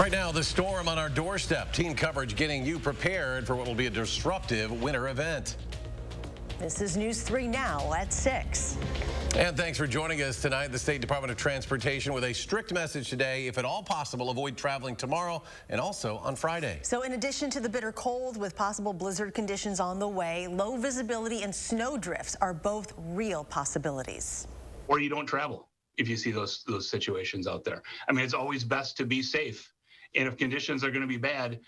Right now, the storm on our doorstep. Team coverage getting you prepared for what will be a disruptive winter event. This is News 3 now at 6. And thanks for joining us tonight. The State Department of Transportation with a strict message today. If at all possible, avoid traveling tomorrow and also on Friday. So in addition to the bitter cold with possible blizzard conditions on the way, low visibility and snow drifts are both real possibilities. Or you don't travel if you see those situations out there. I mean, it's always best to be safe. And if conditions are going to be bad,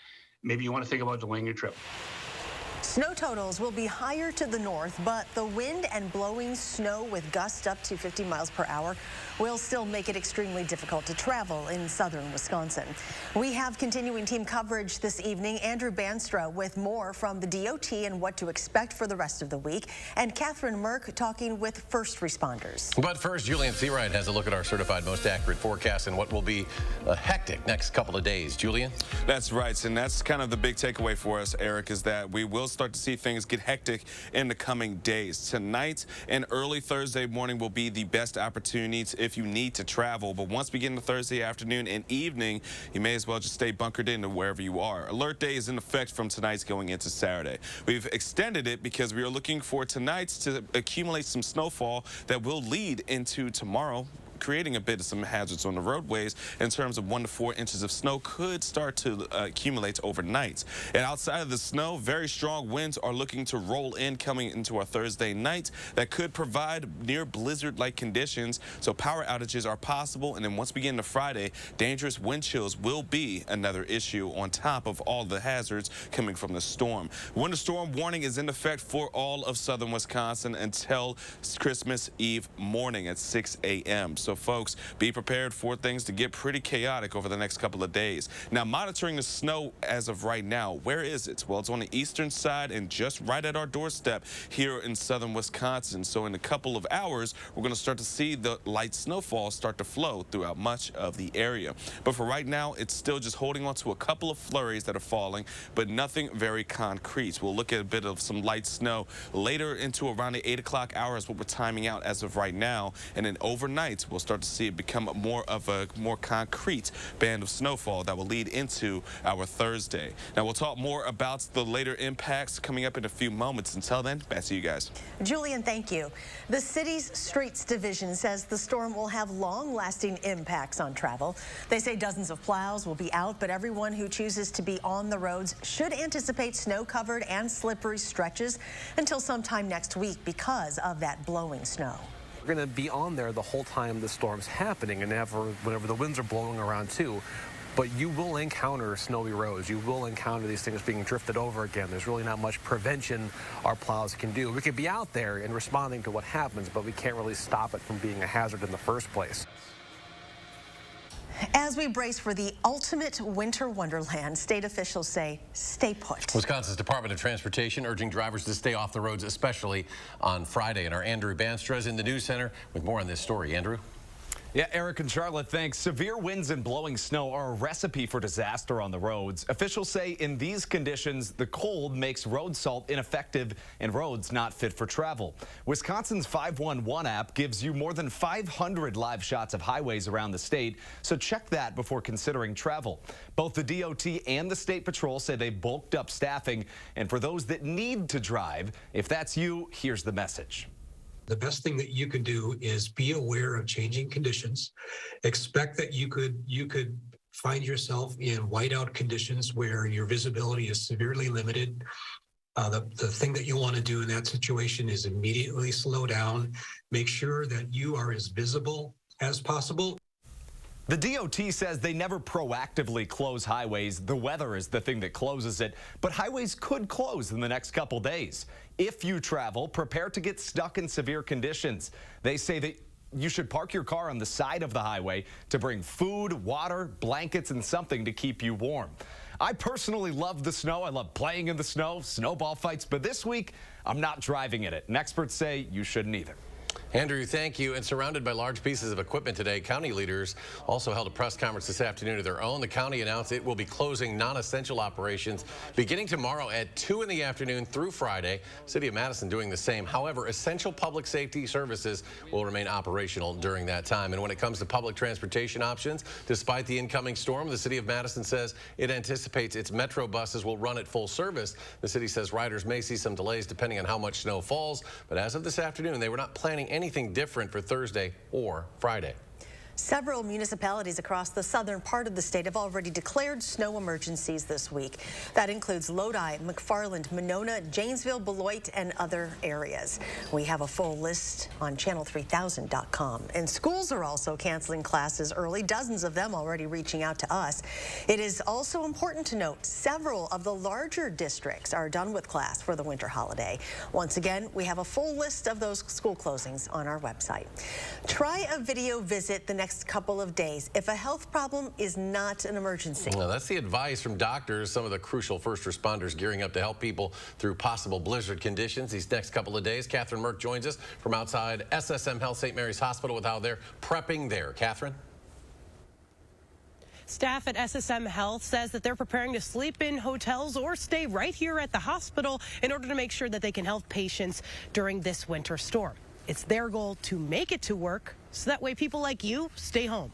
maybe you want to think about delaying your trip. Snow totals will be higher to the north, but the wind and blowing snow with gusts up to 50 miles per hour will still make it extremely difficult to travel in southern Wisconsin. We have continuing team coverage this evening. Andrew Banstra with more from the DOT and what to expect for the rest of the week, and Catherine Merck talking with first responders. But first, Julian Seawright has a look at our certified most accurate forecast and what will be a hectic next couple of days. Julian? That's right, and that's kind of the big takeaway for us, Eric, is that we will start to see things get hectic in the coming days. Tonight and early Thursday morning will be the best opportunities if you need to travel, but once we get into Thursday afternoon and evening, you may as well just stay bunkered in to wherever you are. Alert day is in effect from tonight's going into Saturday. We've extended it because we are looking for tonight to accumulate some snowfall that will lead into tomorrow, creating a bit of some hazards on the roadways in terms of 1 to 4 inches of snow could start to accumulate overnight. And outside of the snow, very strong winds are looking to roll in coming into our Thursday night that could provide near blizzard-like conditions, so power outages are possible. And then once we get into Friday, dangerous wind chills will be another issue on top of all the hazards coming from the storm. Winter storm warning is in effect for all of southern Wisconsin until Christmas Eve morning at 6 a.m. So folks, be prepared for things to get pretty chaotic over the next couple of days. Now, monitoring the snow as of right now, where is it? Well, it's on the eastern side and just right at our doorstep here in southern Wisconsin. So in a couple of hours, we're going to start to see the light snowfall start to flow throughout much of the area. But for right now, it's still just holding on to a couple of flurries that are falling, but nothing very concrete. We'll look at a bit of some light snow later into around the 8 o'clock hour is what we're timing out as of right now. And then overnight, we'll start to see it become more of a concrete band of snowfall that will lead into our Thursday. Now, we'll talk more about the later impacts coming up in a few moments. Until then, back to you guys. Julian, thank you. The city's streets division says the storm will have long-lasting impacts on travel. They say dozens of plows will be out, but everyone who chooses to be on the roads should anticipate snow-covered and slippery stretches until sometime next week because of that blowing snow. We're going to be on there the whole time the storm's happening and whenever the winds are blowing around too. But you will encounter snowy roads. You will encounter these things being drifted over again. There's really not much prevention our plows can do. We could be out there and responding to what happens, but we can't really stop it from being a hazard in the first place. As we brace for the ultimate winter wonderland, state officials say stay put. Wisconsin's Department of Transportation urging drivers to stay off the roads, especially on Friday. And our Andrew Banstra is in the news center with more on this story. Andrew? Yeah, Eric and Charlotte, thanks. Severe winds and blowing snow are a recipe for disaster on the roads. Officials say in these conditions, the cold makes road salt ineffective and roads not fit for travel. Wisconsin's 511 app gives you more than 500 live shots of highways around the state, so check that before considering travel. Both the DOT and the State Patrol say they've bulked up staffing, and for those that need to drive, if that's you, here's the message. The best thing that you can do is be aware of changing conditions. Expect that you could find yourself in whiteout conditions where your visibility is severely limited. The thing that you want to do in that situation is immediately slow down. Make sure that you are as visible as possible. The DOT says they never proactively close highways. The weather is the thing that closes it, but highways could close in the next couple days. If you travel, prepare to get stuck in severe conditions. They say that you should park your car on the side of the highway to bring food, water, blankets, and something to keep you warm. I personally love the snow. I love playing in the snow, snowball fights, but this week I'm not driving in it, and experts say you shouldn't either. Andrew, thank you. And surrounded by large pieces of equipment today, county leaders also held a press conference this afternoon of their own. The county announced it will be closing non-essential operations beginning tomorrow at 2 in the afternoon through Friday. City of Madison doing the same. However, essential public safety services will remain operational during that time. And when it comes to public transportation options, despite the incoming storm, the City of Madison says it anticipates its metro buses will run at full service. The city says riders may see some delays depending on how much snow falls. But as of this afternoon, they were not planning anything different for Thursday or Friday. Several municipalities across the southern part of the state have already declared snow emergencies this week. That includes Lodi, McFarland, Monona, Janesville, Beloit, and other areas. We have a full list on channel3000.com. And schools are also canceling classes early, dozens of them already reaching out to us. It is also important to note several of the larger districts are done with class for the winter holiday. Once again, we have a full list of those school closings on our website. Try a video visit the next couple of days if a health problem is not an emergency. Well, that's the advice from doctors, some of the crucial first responders gearing up to help people through possible blizzard conditions these next couple of days. Catherine Merck joins us from outside SSM Health St. Mary's Hospital with how they're prepping there. Catherine? Staff at SSM Health says that they're preparing to sleep in hotels or stay right here at the hospital in order to make sure that they can help patients during this winter storm. It's their goal to make it to work so that way people like you stay home.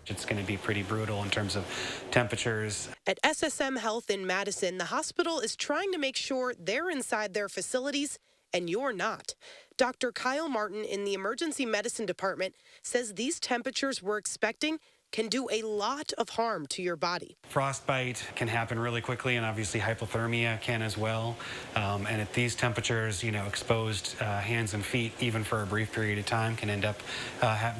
It's going to be pretty brutal in terms of temperatures. At SSM Health in Madison, the hospital is trying to make sure they're inside their facilities and you're not. Dr. Kyle Martin in the emergency medicine department says these temperatures we're expecting can do a lot of harm to your body. Frostbite can happen really quickly, and obviously hypothermia can as well. And at these temperatures, exposed hands and feet, even for a brief period of time, can end up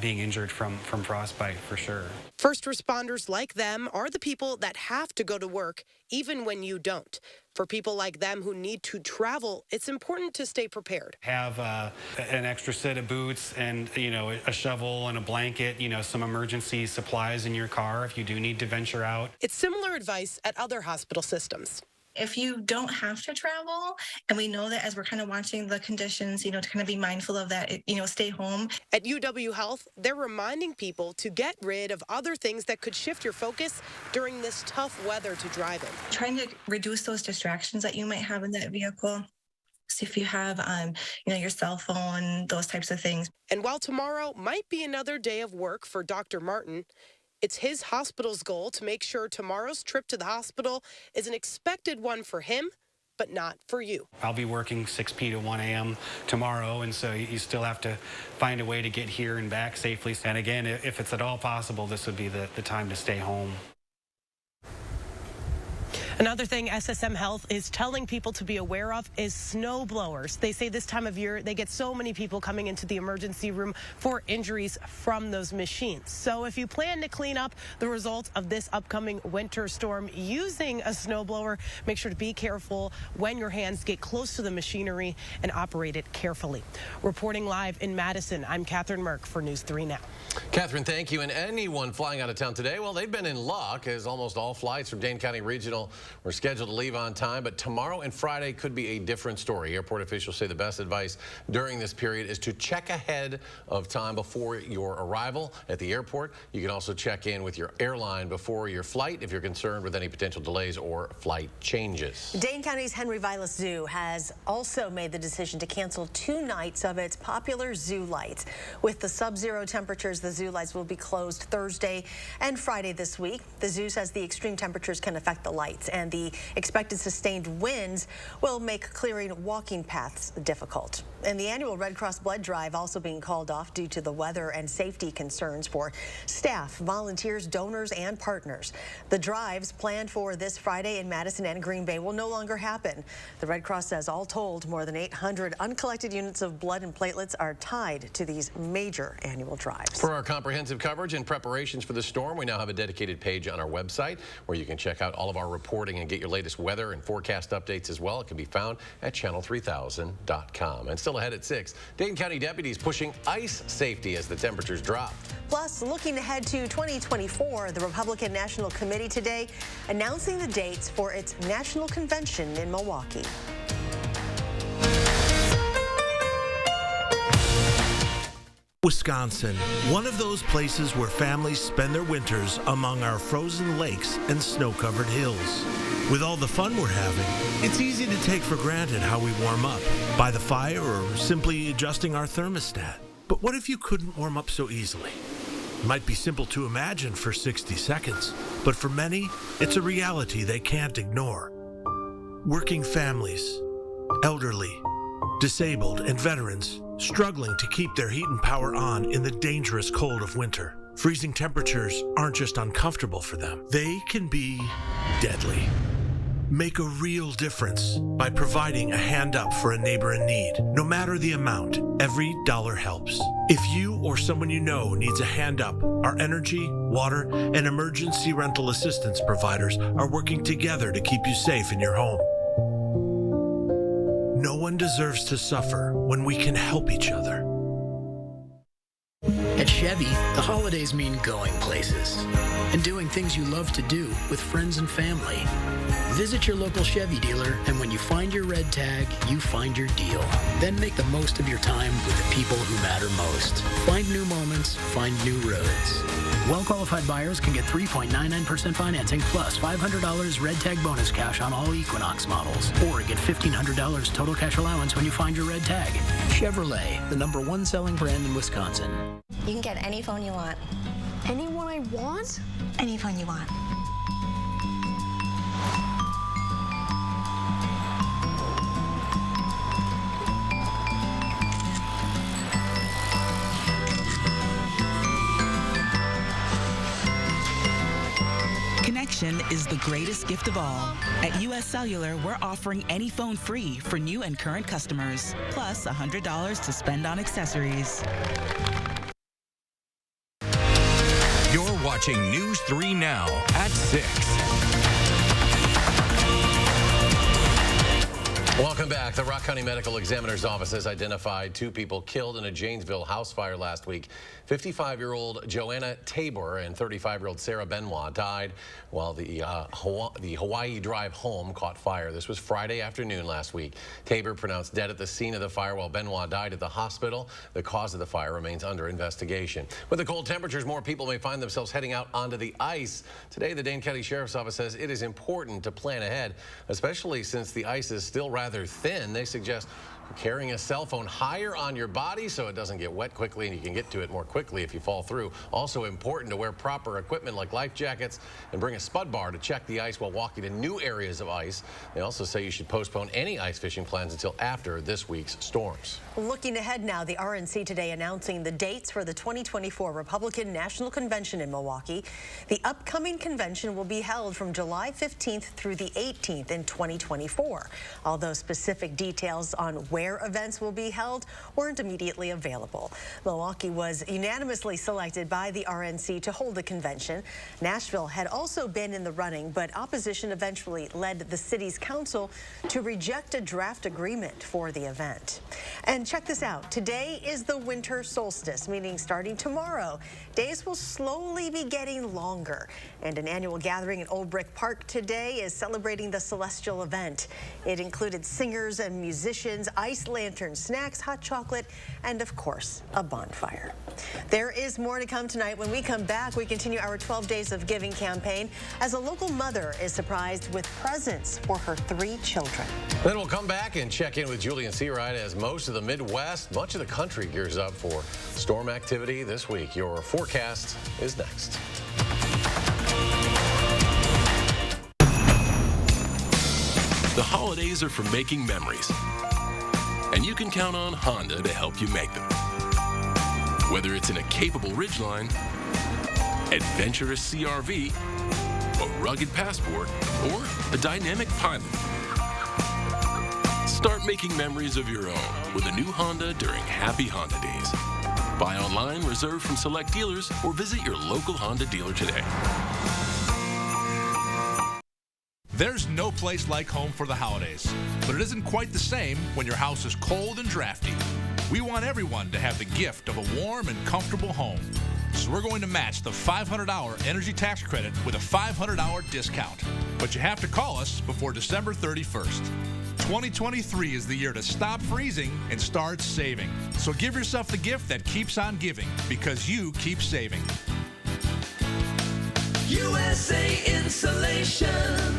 being injured from frostbite for sure. First responders like them are the people that have to go to work even when you don't. For people like them who need to travel, it's important to stay prepared. Have an extra set of boots and, a shovel and a blanket, some emergency supplies in your car if you do need to venture out. It's similar advice at other hospital systems. If you don't have to travel, and we know that as we're kind of watching the conditions, to kind of be mindful of that, stay home. At UW Health, they're reminding people to get rid of other things that could shift your focus during this tough weather to drive in. Trying to reduce those distractions that you might have in that vehicle. So if you have, your cell phone, those types of things. And while tomorrow might be another day of work for Dr. Martin, it's his hospital's goal to make sure tomorrow's trip to the hospital is an expected one for him, but not for you. I'll be working 6 p.m. to 1 a.m. tomorrow, and so you still have to find a way to get here and back safely. And again, if it's at all possible, this would be the time to stay home. Another thing SSM Health is telling people to be aware of is snow blowers. They say this time of year they get so many people coming into the emergency room for injuries from those machines. So if you plan to clean up the result of this upcoming winter storm using a snow blower, make sure to be careful when your hands get close to the machinery and operate it carefully. Reporting live in Madison, I'm Catherine Merck for News 3 Now. Catherine, thank you. And anyone flying out of town today, well, they've been in luck as almost all flights from Dane County Regional were scheduled to leave on time. But tomorrow and Friday could be a different story. Airport officials say the best advice during this period is to check ahead of time before your arrival at the airport. You can also check in with your airline before your flight if you're concerned with any potential delays or flight changes. Dane County's Henry Vilas Zoo has also made the decision to cancel 2 nights of its popular zoo lights. With the sub-zero temperatures, the zoo lights will be closed Thursday and Friday this week. The zoo says the extreme temperatures can affect the lights, and the expected sustained winds will make clearing walking paths difficult. And the annual Red Cross blood drive also being called off due to the weather and safety concerns for staff, volunteers, donors, and partners. The drives planned for this Friday in Madison and Green Bay will no longer happen. The Red Cross says all told, more than 800 uncollected units of blood and platelets are tied to these major annual drives. For our comprehensive coverage and preparations for the storm, we now have a dedicated page on our website where you can check out all of our reporting and get your latest weather and forecast updates as well. It can be found at channel3000.com. And still ahead at 6, Dane County deputies pushing ice safety as the temperatures drop. Plus, looking ahead to 2024, the Republican National Committee today announcing the dates for its national convention in Milwaukee. Wisconsin, one of those places where families spend their winters among our frozen lakes and snow-covered hills. With all the fun we're having, it's easy to take for granted how we warm up, by the fire or simply adjusting our thermostat. But what if you couldn't warm up so easily? It might be simple to imagine for 60 seconds, but for many, it's a reality they can't ignore. Working families, elderly, disabled, and veterans struggling to keep their heat and power on in the dangerous cold of winter. Freezing temperatures aren't just uncomfortable for them, they can be deadly. Make a real difference by providing a hand up for a neighbor in need. No matter the amount, every dollar helps. If you or someone you know needs a hand up, our energy, water, and emergency rental assistance providers are working together to keep you safe in your home. No one deserves to suffer when we can help each other. At Chevy, the holidays mean going places and doing things you love to do with friends and family. Visit your local Chevy dealer, and when you find your red tag, you find your deal. Then make the most of your time with the people who matter most. Find new moments, find new roads. Well-qualified buyers can get 3.99% financing plus $500 red tag bonus cash on all Equinox models, or get $1,500 total cash allowance when you find your red tag. Chevrolet, the #1 selling brand in Wisconsin. You can get any phone you want. Any one I want? Any phone you want. Connection is the greatest gift of all. At U.S. Cellular, we're offering any phone free for new and current customers, plus $100 to spend on accessories. You're watching News 3 Now at 6. Welcome back. The Rock County Medical Examiner's Office has identified 2 people killed in a Janesville house fire last week. 55-year-old Joanna Tabor and 35-year-old Sarah Benoit died while the Hawaii drive home caught fire. This was Friday afternoon last week. Tabor pronounced dead at the scene of the fire while Benoit died at the hospital. The cause of the fire remains under investigation. With the cold temperatures, more people may find themselves heading out onto the ice. Today, the Dane County Sheriff's Office says it is important to plan ahead, especially since the ice is still rather thin. They suggest carrying a cell phone higher on your body so it doesn't get wet quickly and you can get to it more quickly if you fall through. Also important to wear proper equipment like life jackets and bring a spud bar to check the ice while walking to new areas of ice. They also say you should postpone any ice fishing plans until after this week's storms. Looking ahead now, the RNC today announcing the dates for the 2024 Republican National Convention in Milwaukee. The upcoming convention will be held from July 15th through the 18th in 2024. Although specific details on where events will be held weren't immediately available. Milwaukee was unanimously selected by the RNC to hold the convention. Nashville had also been in the running, but opposition eventually led the city's council to reject a draft agreement for the event. And check this out. Today is the winter solstice, meaning starting tomorrow, days will slowly be getting longer. And an annual gathering in Old Brick Park today is celebrating the celestial event. It included singers and musicians, ice lanterns, snacks, hot chocolate, and of course, a bonfire. There is more to come tonight. When we come back, we continue our 12 Days of Giving campaign as a local mother is surprised with presents for her 3 children. Then we'll come back and check in with Julian Seawright as most of the Midwest, much of the country gears up for storm activity this week. Your forecast is next. The holidays are for making memories, and you can count on Honda to help you make them. Whether it's in a capable Ridgeline, adventurous CRV, a rugged Passport, or a dynamic Pilot. Start making memories of your own with a new Honda during Happy Honda Days. Buy online, reserve from select dealers, or visit your local Honda dealer today. There's no place like home for the holidays, but it isn't quite the same when your house is cold and drafty. We want everyone to have the gift of a warm and comfortable home. So we're going to match the $500 energy tax credit with a $500 discount. But you have to call us before December 31st. 2023 is the year to stop freezing and start saving. So give yourself the gift that keeps on giving, because you keep saving. USA Insulation.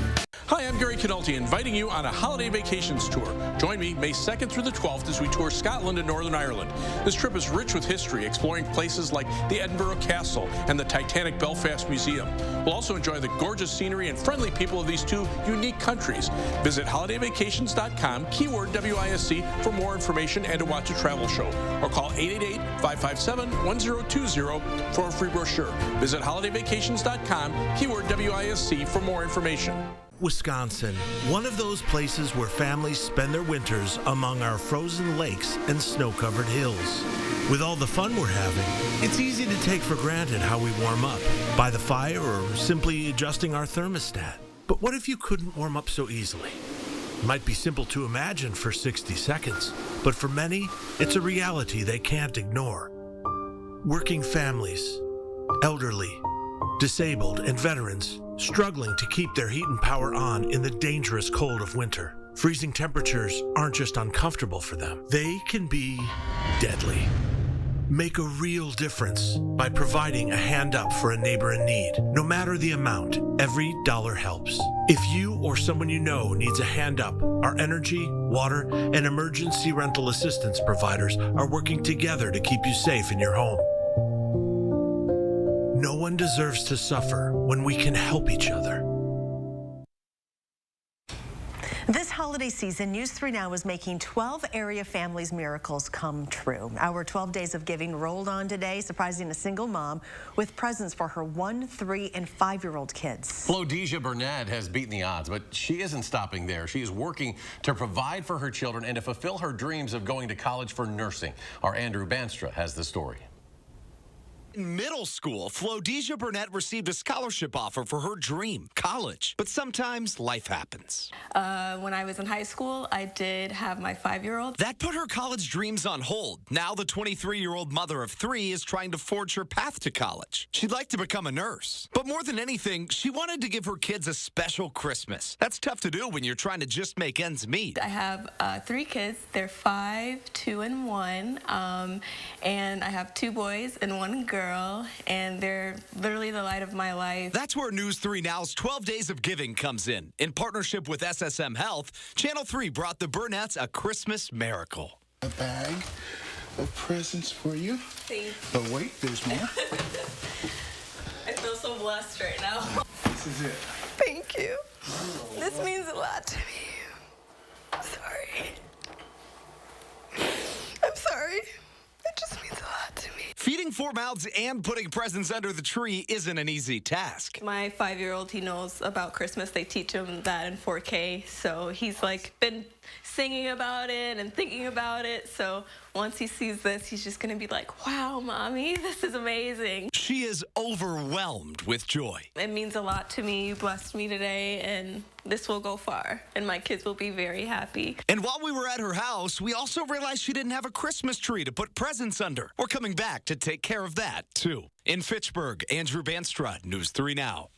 Hi, I'm Gary Canulti, inviting you on a holiday vacations tour. Join me May 2nd through the 12th as we tour Scotland and Northern Ireland. This trip is rich with history, exploring places like the Edinburgh Castle and the Titanic Belfast Museum. We'll also enjoy the gorgeous scenery and friendly people of these two unique countries. Visit holidayvacations.com, keyword WISC, for more information and to watch a travel show. Or call 888-557-1020 for a free brochure. Visit holidayvacations.com, keyword WISC, for more information. Wisconsin, one of those places where families spend their winters among our frozen lakes and snow-covered hills. With all the fun we're having, it's easy to take for granted how we warm up, by the fire or simply adjusting our thermostat. But what if you couldn't warm up so easily? It might be simple to imagine for 60 seconds, but for many, it's a reality they can't ignore. Working families, elderly, disabled, and veterans struggling to keep their heat and power on in the dangerous cold of winter. Freezing temperatures aren't just uncomfortable for them, they can be deadly. Make a real difference by providing a hand up for a neighbor in need. No matter the amount, every dollar helps. If you or someone you know needs a hand up, our energy, water, and emergency rental assistance providers are working together to keep you safe in your home. No one deserves to suffer when we can help each other. This holiday season, News 3 Now is making 12 area families' miracles come true. Our 12 Days of Giving rolled on today, surprising a single mom with presents for her 1-, 3-, and 5-year-old kids. Flodesia Burnett has beaten the odds, but she isn't stopping there. She is working to provide for her children and to fulfill her dreams of going to college for nursing. Our Andrew Banstra has the story. In middle school, Flodesia Burnett received a scholarship offer for her dream, college. But sometimes life happens. When I was in high school, I did have my 5-year-old. That put her college dreams on hold. Now the 23-year-old mother of 3 is trying to forge her path to college. She'd like to become a nurse. But more than anything, she wanted to give her kids a special Christmas. That's tough to do when you're trying to just make ends meet. I have 3 kids. They're 5, 2, and 1. And I have 2 boys and 1 girl. And they're literally the light of my life. That's where News 3 Now's 12 Days of Giving comes in. In partnership with SSM Health, Channel 3 brought the Burnetts a Christmas miracle. A bag of presents for you. Thank you. But wait, there's more. I feel so blessed right now. This is it. Thank you. This means a lot to me. I'm sorry. I'm sorry. It just means a lot to me. Feeding 4 mouths and putting presents under the tree isn't an easy task. My 5-year-old, he knows about Christmas. They teach him that in 4K. So he's like been singing about it and thinking about it. So once he sees this, he's just going to be like, wow, Mommy, this is amazing. She is overwhelmed with joy. It means a lot to me. You blessed me today, and this will go far, and my kids will be very happy. And while we were at her house, we also realized she didn't have a Christmas tree to put presents under. We're coming back to take care of that, too. In Fitchburg, Andrew Banstra, News 3 Now.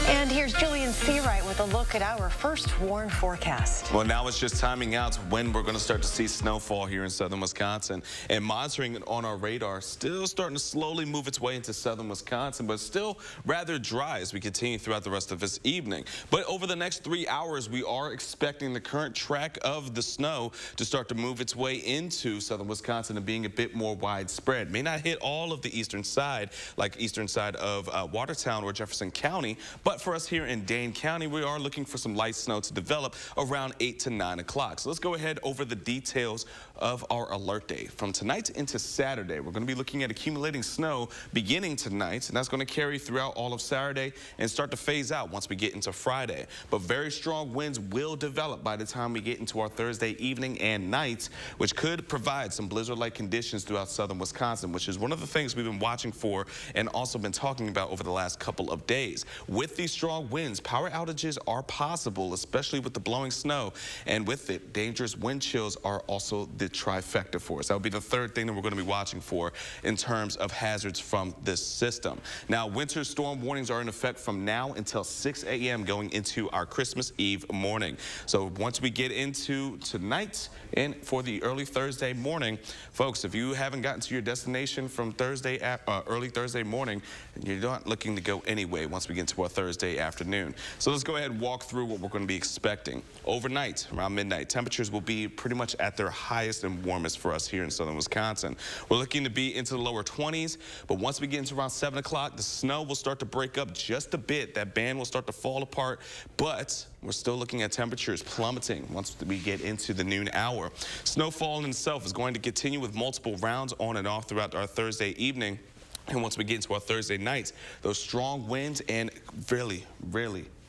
And here's Julian Seawright with a look at our first warn forecast. Well, now it's just timing out when we're going to start to see snowfall here in southern Wisconsin. And monitoring it on our radar, still starting to slowly move its way into southern Wisconsin, but still rather dry as we continue throughout the rest of this evening. But over the next 3 hours, we are expecting the current track of the snow to start to move its way into southern Wisconsin and being a bit more widespread. May not hit all of the eastern side, like eastern side of Watertown or Jefferson County, but for us here in Dane County, we are looking for some light snow to develop around 8 to 9 o'clock. So let's go ahead over the details of our alert day. From tonight into Saturday, we're going to be looking at accumulating snow beginning tonight, and that's going to carry throughout all of Saturday and start to phase out once we get into Friday. But very strong winds will develop by the time we get into our Thursday evening and night, which could provide some blizzard-like conditions throughout southern Wisconsin, which is one of the things we've been watching for and also been talking about over the last couple of days. With these be strong winds. Power outages are possible, especially with the blowing snow. And with it, dangerous wind chills are also the trifecta for us. That would be the third thing that we're going to be watching for in terms of hazards from this system. Now, winter storm warnings are in effect from now until 6 a.m. going into our Christmas Eve morning. So once we get into tonight and for the early Thursday morning, folks, if you haven't gotten to your destination from early Thursday morning, you're not looking to go anyway once we get into our Thursday afternoon. So let's go ahead and walk through what we're going to be expecting. Overnight, around midnight, temperatures will be pretty much at their highest and warmest for us here in southern Wisconsin. We're looking to be into the lower 20s, but once we get into around 7 o'clock, the snow will start to break up just a bit. That band will start to fall apart, but we're still looking at temperatures plummeting once we get into the noon hour. Snowfall in itself is going to continue with multiple rounds on and off throughout our Thursday evening. And once we get into our Thursday nights, those strong winds and really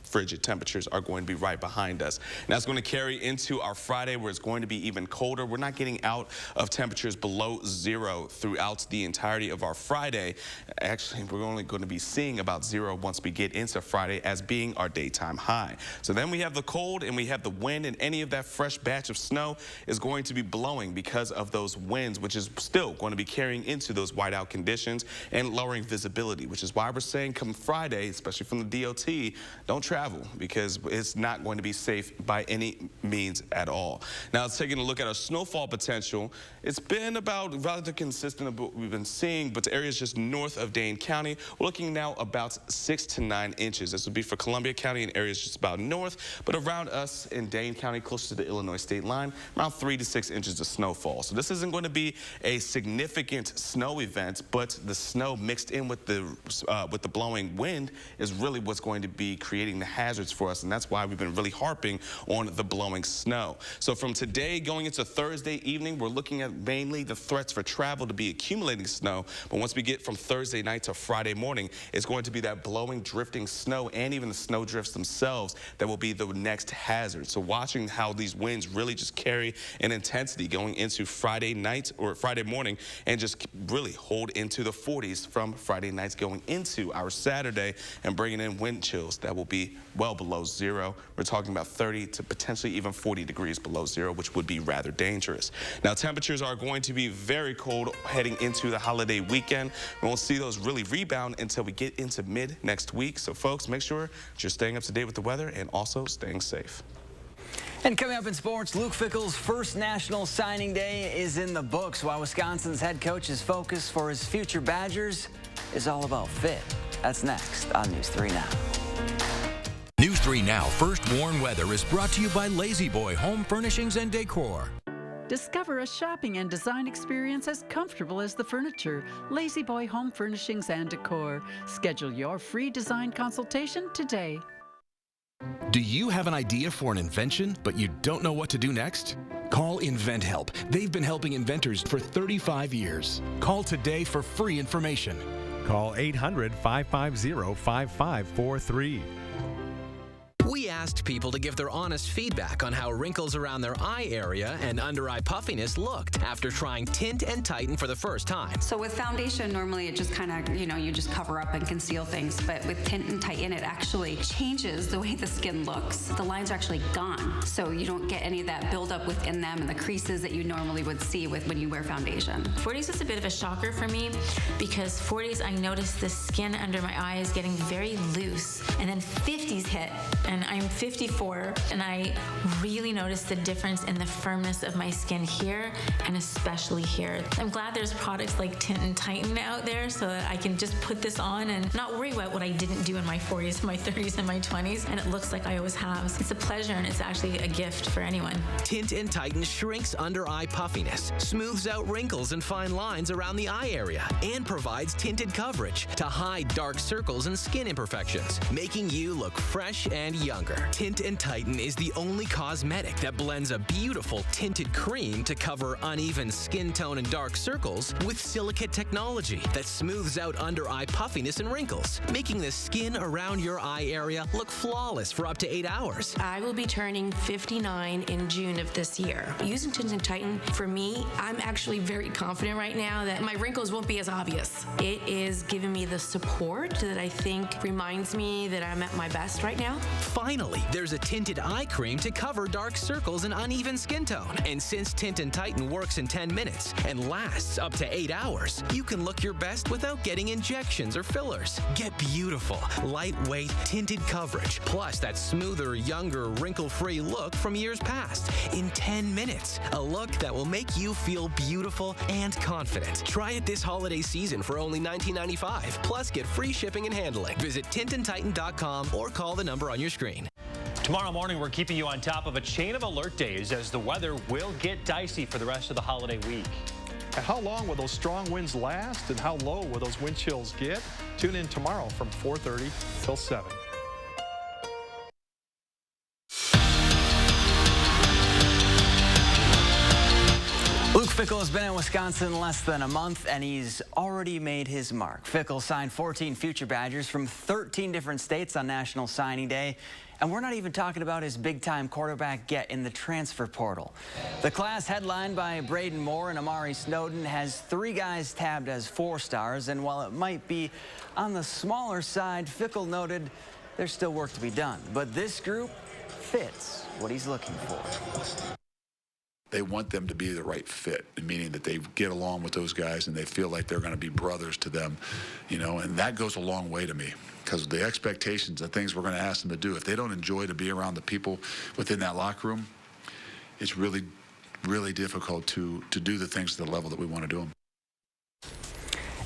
frigid temperatures are going to be right behind us. And that's going to carry into our Friday, where it's going to be even colder. We're not getting out of temperatures below 0 throughout the entirety of our Friday. Actually, we're only going to be seeing about 0 once we get into Friday as being our daytime high. So then we have the cold and we have the wind, and any of that fresh batch of snow is going to be blowing because of those winds, which is still going to be carrying into those whiteout conditions and lowering visibility, which is why we're saying come Friday, especially from the DOT, don't travel, because it's not going to be safe by any means at all. Now, let's take a look at our snowfall potential. It's been about rather consistent of what we've been seeing, but the areas just north of Dane County, we're looking now about 6 to 9 inches. This would be for Columbia County and areas just about north, but around us in Dane County, close to the Illinois state line, around 3 to 6 inches of snowfall. So this isn't going to be a significant snow event, but the snow mixed in with the blowing wind is really what's going to be creating the hazards for us, and that's why we've been really harping on the blowing snow. So from today going into Thursday evening, we're looking at mainly the threats for travel to be accumulating snow, but once we get from Thursday night to Friday morning, it's going to be that blowing, drifting snow and even the snow drifts themselves that will be the next hazard. So watching how these winds really just carry an intensity going into Friday night or Friday morning and just really hold into the 40s from Friday nights going into our Saturday and bringing in wind chills that will be well below 0. We're talking about 30 to potentially even 40 degrees below 0, which would be rather dangerous. Now, temperatures are going to be very cold heading into the holiday weekend. We won't see those really rebound until we get into mid next week. So, folks, make sure that you're staying up to date with the weather and also staying safe. And coming up in sports, Luke Fickell's first national signing day is in the books, while Wisconsin's head coach's focus for his future Badgers is all about fit. That's next on News 3 Now. News 3 Now First Warn Weather is brought to you by Lazy Boy Home Furnishings and Decor. Discover a shopping and design experience as comfortable as the furniture. Lazy Boy Home Furnishings and Decor. Schedule your free design consultation today. Do you have an idea for an invention, but you don't know what to do next? Call InventHelp. They've been helping inventors for 35 years. Call today for free information. Call 800-550-5543. We asked people to give their honest feedback on how wrinkles around their eye area and under-eye puffiness looked after trying Tint and Tighten for the first time. So with foundation, normally it just kind of, you just cover up and conceal things. But with Tint and Tighten, it actually changes the way the skin looks. The lines are actually gone. So you don't get any of that buildup within them and the creases that you normally would see when you wear foundation. 40s was a bit of a shocker for me because 40s, I noticed the skin under my eye is getting very loose. And then 50s hit, and I'm 54, and I really noticed the difference in the firmness of my skin here, and especially here. I'm glad there's products like Tint and Tighten out there so that I can just put this on and not worry about what I didn't do in my 40s, my 30s, and my 20s, and it looks like I always have. It's a pleasure, and it's actually a gift for anyone. Tint and Tighten shrinks under-eye puffiness, smooths out wrinkles and fine lines around the eye area, and provides tinted coverage to hide dark circles and skin imperfections, making you look fresh and younger. weather. Tint and Tighten is the only cosmetic that blends a beautiful tinted cream to cover uneven skin tone and dark circles with silicate technology that smooths out under-eye puffiness and wrinkles, making the skin around your eye area look flawless for up to 8 hours. I will be turning 59 in June of this year. Using Tint and Tighten, for me, I'm actually very confident right now that my wrinkles won't be as obvious. It is giving me the support that I think reminds me that I'm at my best right now. Finally, there's a tinted eye cream to cover dark circles and uneven skin tone. And since Tint and Tighten works in 10 minutes and lasts up to 8 hours, you can look your best without getting injections or fillers. Get beautiful, lightweight, tinted coverage, plus that smoother, younger, wrinkle-free look from years past in 10 minutes. A look that will make you feel beautiful and confident. Try it this holiday season for only $19.95, plus get free shipping and handling. Visit tintandtighten.com or call the number on your screen. Tomorrow morning, we're keeping you on top of a chain of alert days as the weather will get dicey for the rest of the holiday week. And how long will those strong winds last, and how low will those wind chills get? Tune in tomorrow from 4:30 till 7. Luke Fickell has been in Wisconsin less than a month, and he's already made his mark. Fickell signed 14 future Badgers from 13 different states on National Signing Day. And we're not even talking about his big-time quarterback get in the transfer portal. The class, headlined by Braden Moore and Amari Snowden, has 3 guys tabbed as 4 stars. And while it might be on the smaller side, Fickell noted there's still work to be done. But this group fits what he's looking for. They want them to be the right fit, meaning that they get along with those guys and they feel like they're going to be brothers to them, you know, and that goes a long way to me because the expectations, the things we're going to ask them to do, if they don't enjoy to be around the people within that locker room, it's really, really difficult to do the things to the level that we want to do them.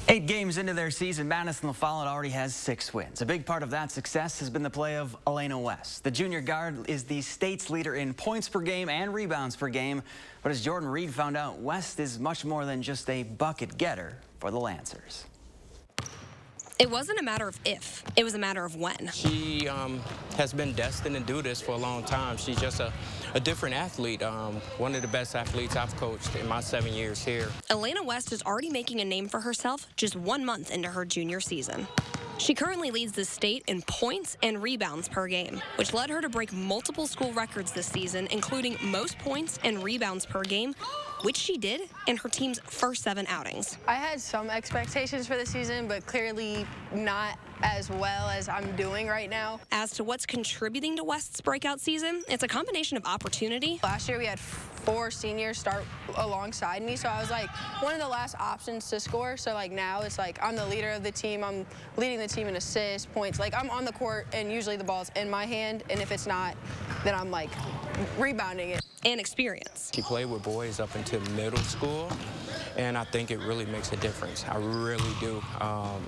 8 games into their season, Madison LaFollette already has 6 wins. A big part of that success has been the play of Elena West. The junior guard is the state's leader in points per game and rebounds per game. But as Jordan Reed found out, West is much more than just a bucket getter for the Lancers. It wasn't a matter of if, it was a matter of when. She has been destined to do this for a long time. She's just a different athlete, one of the best athletes I've coached in my 7 years here. Elena West is already making a name for herself just 1 month into her junior season. She currently leads the state in points and rebounds per game, which led her to break multiple school records this season, including most points and rebounds per game, which she did in her team's first 7 outings. I had some expectations for the season, but clearly not as well as I'm doing right now. As to what's contributing to West's breakout season, it's a combination of opportunity. Last year we had 4 seniors start alongside me, so I was like one of the last options to score. So like now it's like I'm the leader of the team, I'm leading the team in assists, points. Like I'm on the court and usually the ball's in my hand, and if it's not, then I'm like rebounding it. And experience. She played with boys up into middle school, and I think it really makes a difference. I really do.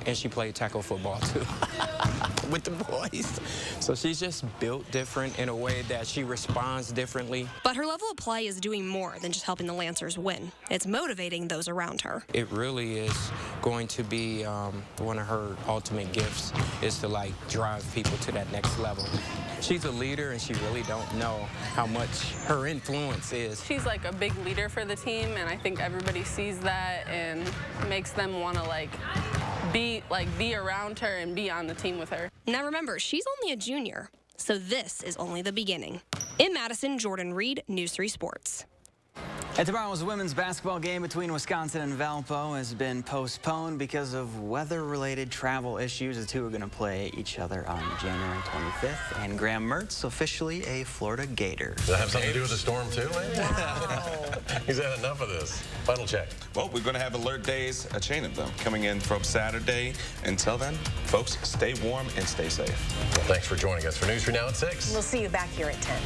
And she played tackle football too with the boys. So she's just built different in a way that she responds differently. But her level of play is doing more than just helping the Lancers win. It's motivating those around her. It really is going to be one of her ultimate gifts is to like drive people to that next level. She's a leader, and she really don't know how much her influence is. She's like a big leader for the team, and I think everybody sees that and makes them want to be around her and be on the team with her. Now remember, she's only a junior, so this is only the beginning. In Madison, Jordan Reed, News 3 Sports. And tomorrow's women's basketball game between Wisconsin and Valpo has been postponed because of weather-related travel issues. The two are going to play each other on January 25th. And Graham Mertz, officially a Florida Gator. Does that have something to do with the storm, too? Wow. He's had enough of this. Final check. Well, we're going to have alert days, a chain of them, coming in from Saturday. Until then, folks, stay warm and stay safe. Well, thanks for joining us for News 3 Now at 6. We'll see you back here at 10.